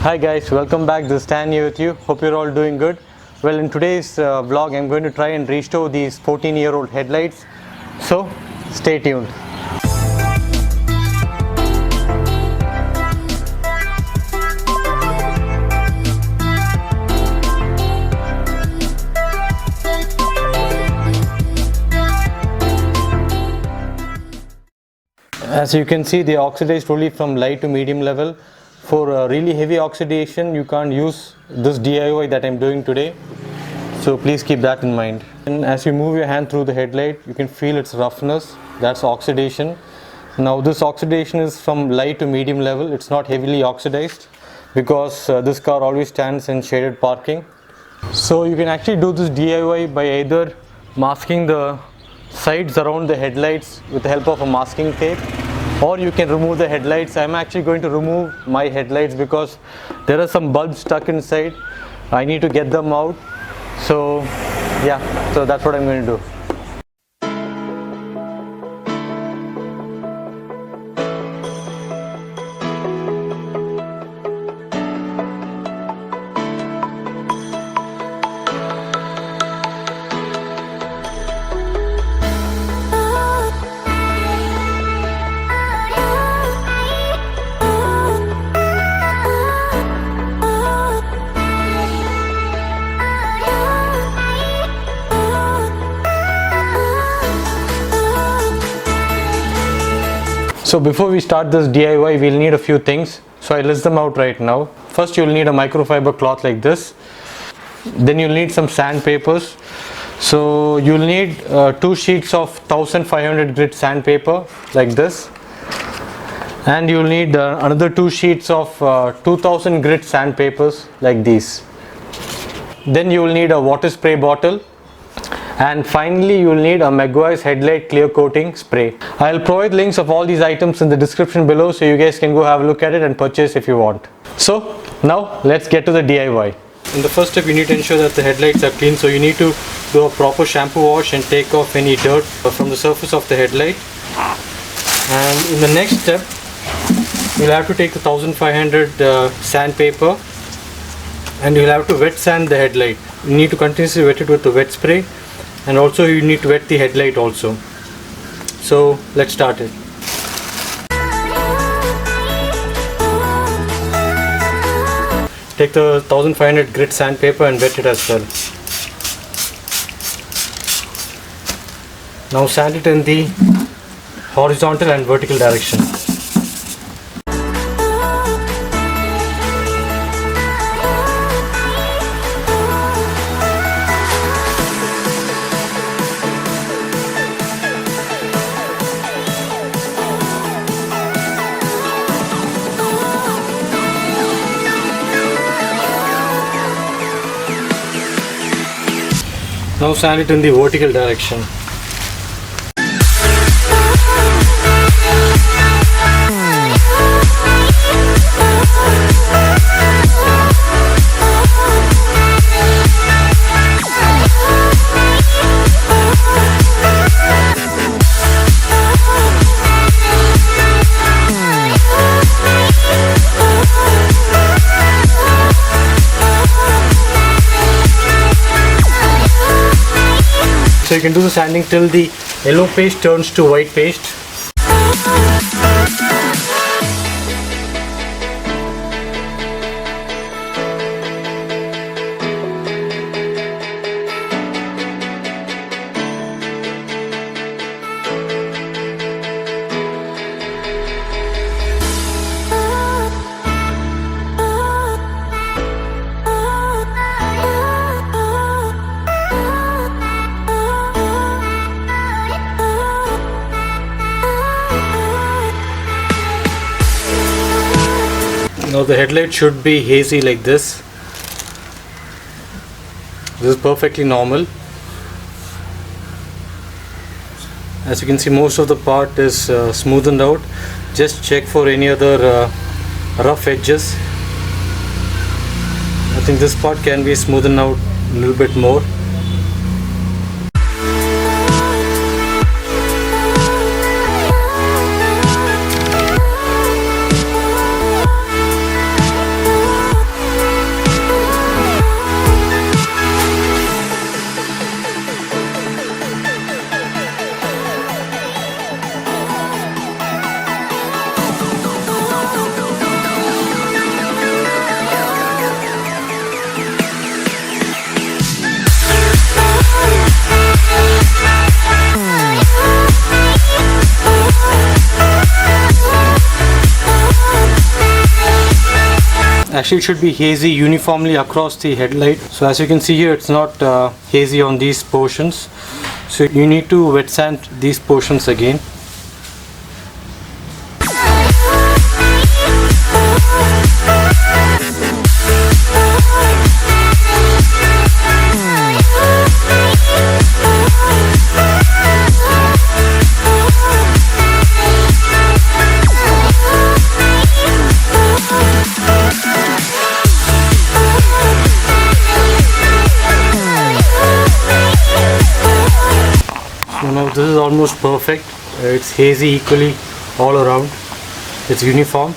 Hi guys, welcome back. This is Stan here with you. Hope you're all doing good. Well, in today's vlog, I'm going to try and restore these 14-year-old headlights. So, stay tuned. As you can see, they oxidized only from light to medium level. For really heavy oxidation, you can't use this DIY that I'm doing today. So please keep that in mind. And as you move your hand through the headlight, you can feel its roughness. That's oxidation. Now this oxidation is from light to medium level. It's not heavily oxidized because this car always stands in shaded parking. So you can actually do this DIY by either masking the sides around the headlights with the help of a masking tape, or you can remove the headlights. I'm actually going to remove my headlights because there are some bulbs stuck inside. I need to get them out. So yeah, so that's what I'm going to do. So before we start this DIY, we'll need a few things. So I list them out right now. First, you'll need a microfiber cloth like this. Then you'll need some sandpapers. So you'll need 2 sheets of 1500 grit sandpaper like this. And you'll need another 2 sheets of 2000 grit sandpapers like these. Then you will need a water spray bottle. And finally, you will need a Meguiar's headlight clear coating spray. I'll provide links of all these items in the description below, so you guys can go have a look at it and purchase if you want. So now let's get to the DIY. In the first step, you need to ensure that the headlights are clean. So you need to do a proper shampoo wash and take off any dirt from the surface of the headlight. And in the next step, you'll have to take the 1500 sandpaper and you'll have to wet sand the headlight. You need to continuously wet it with the wet spray. And also you need to wet the headlight also. So let's start it. Take the 1500 grit sandpaper and wet it as well. Now sand it in the horizontal and vertical direction. Now sand it in the vertical direction. So you can do the sanding till the yellow paste turns to white paste. Now the headlight should be hazy like this. This is perfectly normal. As you can see, most of the part is smoothened out. Just check for any other rough edges. I think this part can be smoothened out a little bit more. Actually, it should be hazy uniformly across the headlight. So as you can see here, it's not hazy on these portions. So you need to wet sand these portions again. So now this is almost perfect. It's hazy equally all around. It's uniform.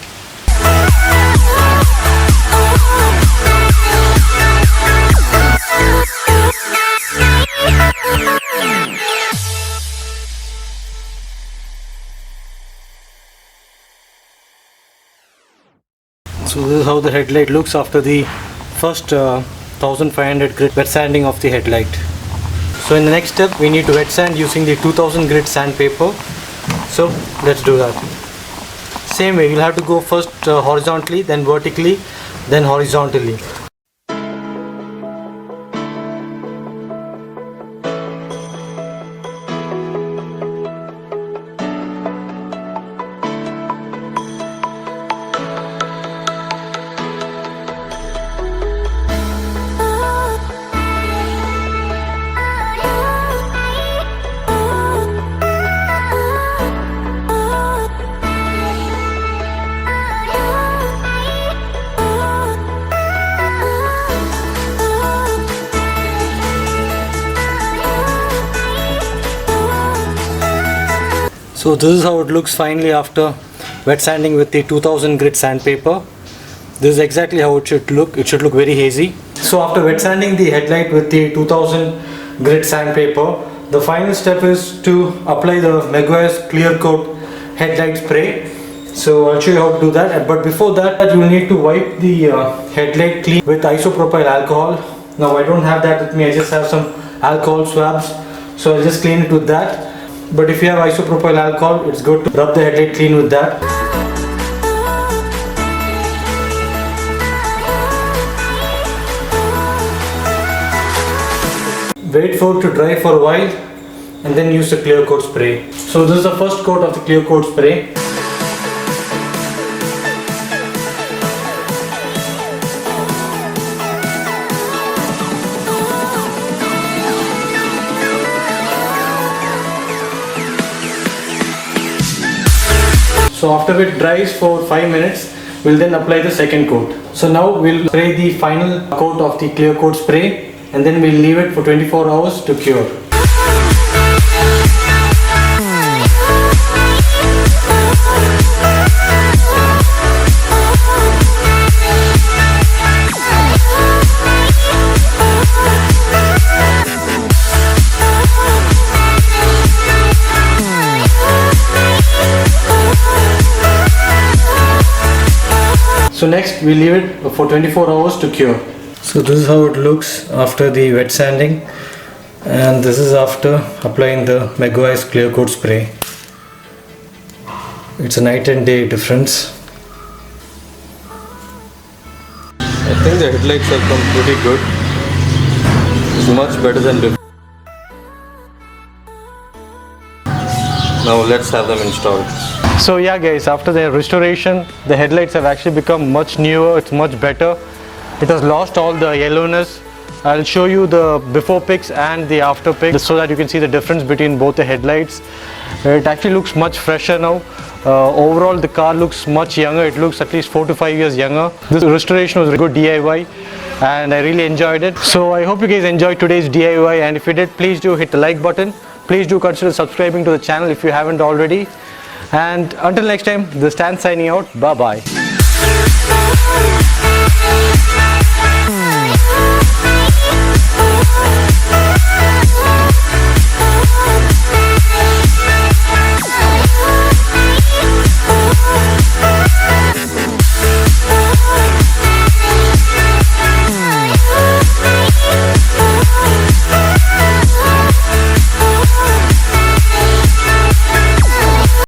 So this is how the headlight looks after the first 1500 grit wet sanding of the headlight. So in the next step we need to wet sand using the 2000 grit sandpaper. So let's do that. Same way, you'll have to go first horizontally, then vertically, then horizontally. So this is how it looks finally after wet sanding with the 2000 grit sandpaper. This is exactly how it should look. It should look very hazy. So after wet sanding the headlight with the 2000 grit sandpaper, the final step is to apply the Meguiar's clear coat headlight spray. So I'll show you how to do that. But before that, you will need to wipe the headlight clean with isopropyl alcohol. Now I don't have that with me. I just have some alcohol swabs. So I'll just clean it with that. But if you have isopropyl alcohol, it's good to rub the headlight clean with that. Wait for it to dry for a while and then use the clear coat spray. So this is the first coat of the clear coat spray. So after it dries for 5 minutes, we'll then apply the second coat. So now we'll spray the final coat of the clear coat spray and then we'll leave it for 24 hours to cure. So next we leave it for 24 hours to cure. So this is how it looks after the wet sanding, and this is after applying the Meguiar's clear coat spray. It's a night and day difference. I think the headlights have come pretty good. It's much better than before. Now let's have them installed. So yeah guys, after the restoration, the headlights have actually become much newer. It's much better. It has lost all the yellowness. I'll show you the before pics and the after pics so that you can see the difference between both the headlights. It actually looks much fresher now. Overall the car looks much younger. It looks at least 4 to 5 years younger. This restoration was a good DIY and I really enjoyed it. So I hope you guys enjoyed today's DIY, and if you did, please do hit the like button. Please do consider subscribing to the channel if you haven't already. And until next time, this is Stan signing out. Bye bye.